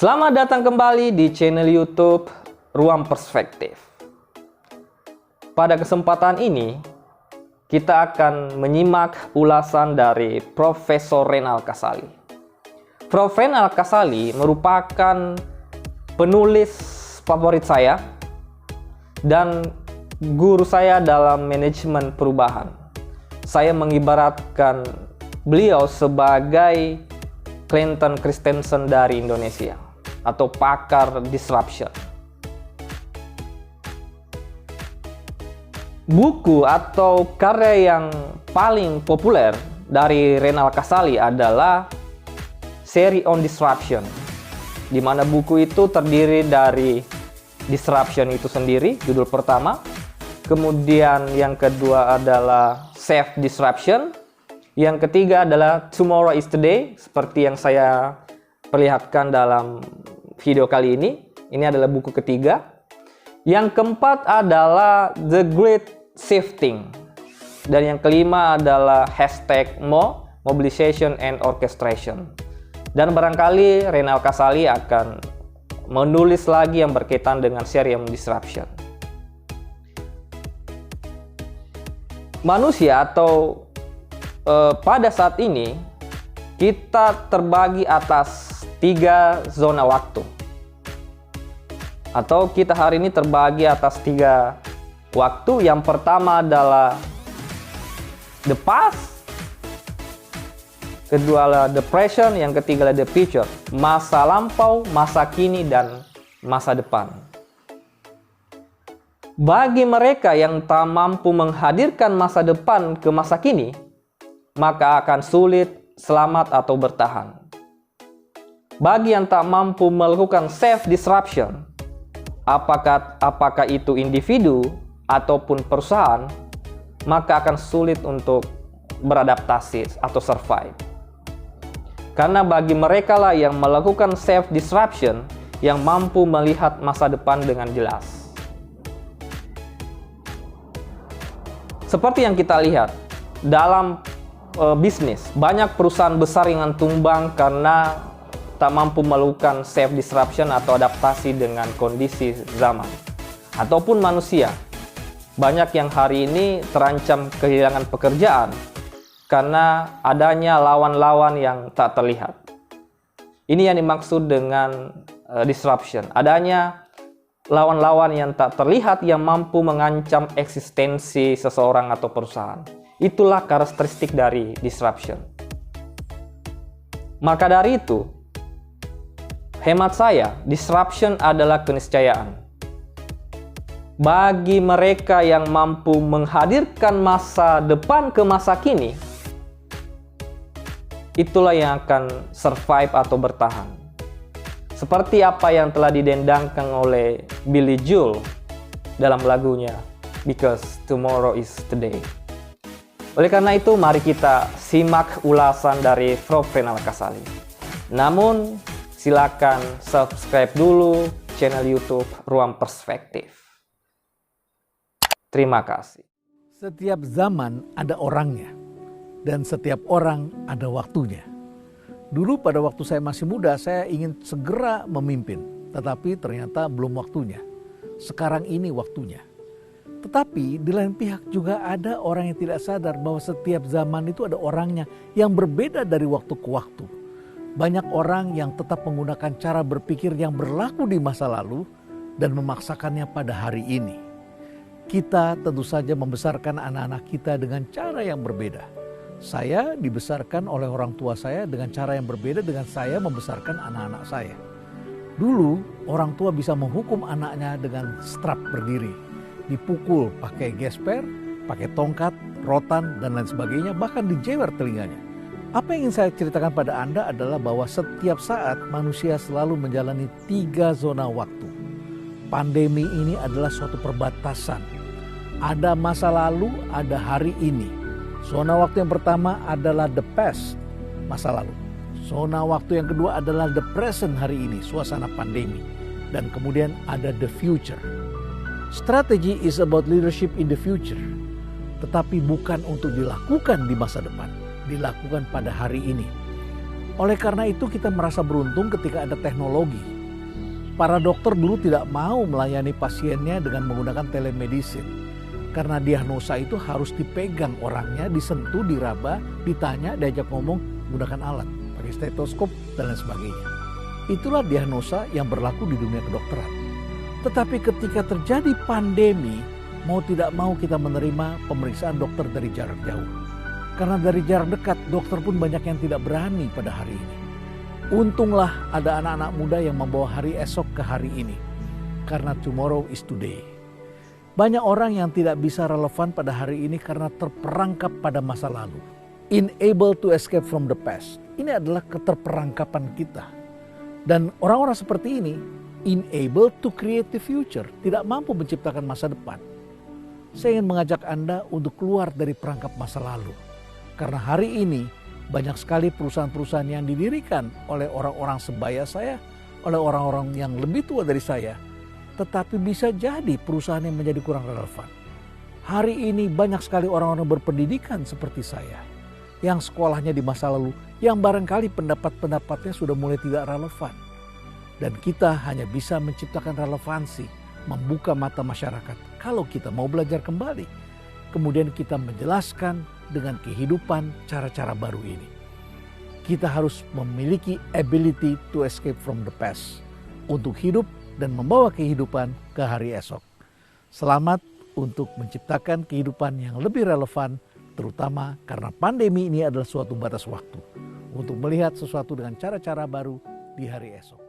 Selamat datang kembali di channel YouTube Ruang Perspektif. Pada kesempatan ini, kita akan menyimak ulasan dari Profesor Renal Kasali. Prof. Renal Kasali merupakan penulis favorit saya dan guru saya dalam manajemen perubahan. Saya mengibaratkan beliau sebagai Clayton Christensen dari Indonesia atau pakar disruption. Buku atau karya yang paling populer dari Renal Kasali adalah seri on disruption, di mana buku itu terdiri dari disruption itu sendiri, judul pertama. Kemudian yang kedua adalah self disruption. Yang ketiga adalah tomorrow is today, seperti yang saya perlihatkan dalam video kali ini. Ini adalah buku ketiga. Yang keempat adalah the great shifting. Dan yang kelima adalah #Mo, mobilization and orchestration. Dan barangkali Renal Kasali akan menulis lagi yang berkaitan dengan seri disruption. Manusia atau pada saat ini kita terbagi atas 3 zona waktu, atau kita hari ini terbagi atas 3 waktu. Yang pertama adalah the past, kedua adalah the present, yang ketiga adalah the future, masa lampau, masa kini, dan masa depan. Bagi mereka yang tak mampu menghadirkan masa depan ke masa kini, maka akan sulit selamat atau bertahan. Bagi yang tak mampu melakukan self disruption, apakah itu individu ataupun perusahaan, maka akan sulit untuk beradaptasi atau survive. Karena bagi mereka lah yang melakukan self disruption yang mampu melihat masa depan dengan jelas. Seperti yang kita lihat dalam bisnis, banyak perusahaan besar yang tumbang karena tak mampu melakukan self disruption atau adaptasi dengan kondisi zaman. Ataupun manusia, banyak yang hari ini terancam kehilangan pekerjaan karena adanya lawan-lawan yang tak terlihat. Ini yang dimaksud dengan disruption, adanya lawan-lawan yang tak terlihat yang mampu mengancam eksistensi seseorang atau perusahaan. Itulah karakteristik dari disruption. Maka dari itu, hemat saya, disruption adalah keniscayaan. Bagi mereka yang mampu menghadirkan masa depan ke masa kini, itulah yang akan survive atau bertahan. Seperti apa yang telah didendangkan oleh Billy Joel dalam lagunya Because Tomorrow is Today. Oleh karena itu, mari kita simak ulasan dari Prof. Renal Kasali. Namun, silakan subscribe dulu channel YouTube Ruang Perspektif. Terima kasih. Setiap zaman ada orangnya, dan setiap orang ada waktunya. Dulu pada waktu saya masih muda, saya ingin segera memimpin, tetapi ternyata belum waktunya. Sekarang ini waktunya. Tetapi di lain pihak juga ada orang yang tidak sadar bahwa setiap zaman itu ada orangnya yang berbeda dari waktu ke waktu. Banyak orang yang tetap menggunakan cara berpikir yang berlaku di masa lalu dan memaksakannya pada hari ini. Kita tentu saja membesarkan anak-anak kita dengan cara yang berbeda. Saya dibesarkan oleh orang tua saya dengan cara yang berbeda dengan saya membesarkan anak-anak saya. Dulu orang tua bisa menghukum anaknya dengan strap berdiri. Dipukul pakai gesper, pakai tongkat, rotan, dan lain sebagainya, bahkan dijewer telinganya. Apa yang ingin saya ceritakan pada Anda adalah bahwa setiap saat manusia selalu menjalani 3 zona waktu. Pandemi ini adalah suatu perbatasan. Ada masa lalu, ada hari ini. Zona waktu yang pertama adalah the past, masa lalu. Zona waktu yang kedua adalah the present, hari ini, suasana pandemi. Dan kemudian ada the future. Strategi is about leadership in the future, tetapi bukan untuk dilakukan di masa depan, dilakukan pada hari ini. Oleh karena itu kita merasa beruntung ketika ada teknologi. Para dokter dulu tidak mau melayani pasiennya dengan menggunakan telemedicine. Karena diagnosa itu harus dipegang orangnya, disentuh, diraba, ditanya, diajak ngomong menggunakan alat, pakai stetoskop dan lain sebagainya. Itulah diagnosa yang berlaku di dunia kedokteran. Tetapi ketika terjadi pandemi, mau tidak mau kita menerima pemeriksaan dokter dari jarak jauh. Karena dari jarak dekat, dokter pun banyak yang tidak berani pada hari ini. Untunglah ada anak-anak muda yang membawa hari esok ke hari ini. Karena tomorrow is today. Banyak orang yang tidak bisa relevan pada hari ini karena terperangkap pada masa lalu. Unable to escape from the past. Ini adalah keterperangkapan kita. Dan orang-orang seperti ini, unable to create the future. Tidak mampu menciptakan masa depan. Saya ingin mengajak Anda untuk keluar dari perangkap masa lalu. Karena hari ini, banyak sekali perusahaan-perusahaan yang didirikan oleh orang-orang sebaya saya, oleh orang-orang yang lebih tua dari saya, tetapi bisa jadi perusahaan yang menjadi kurang relevan. Hari ini banyak sekali orang-orang berpendidikan seperti saya, yang sekolahnya di masa lalu, yang barangkali pendapat-pendapatnya sudah mulai tidak relevan. Dan kita hanya bisa menciptakan relevansi, membuka mata masyarakat kalau kita mau belajar kembali. Kemudian kita menjelaskan dengan kehidupan cara-cara baru ini. Kita harus memiliki ability to escape from the past untuk hidup dan membawa kehidupan ke hari esok. Selamat untuk menciptakan kehidupan yang lebih relevan, terutama karena pandemi ini adalah suatu batas waktu untuk melihat sesuatu dengan cara-cara baru di hari esok.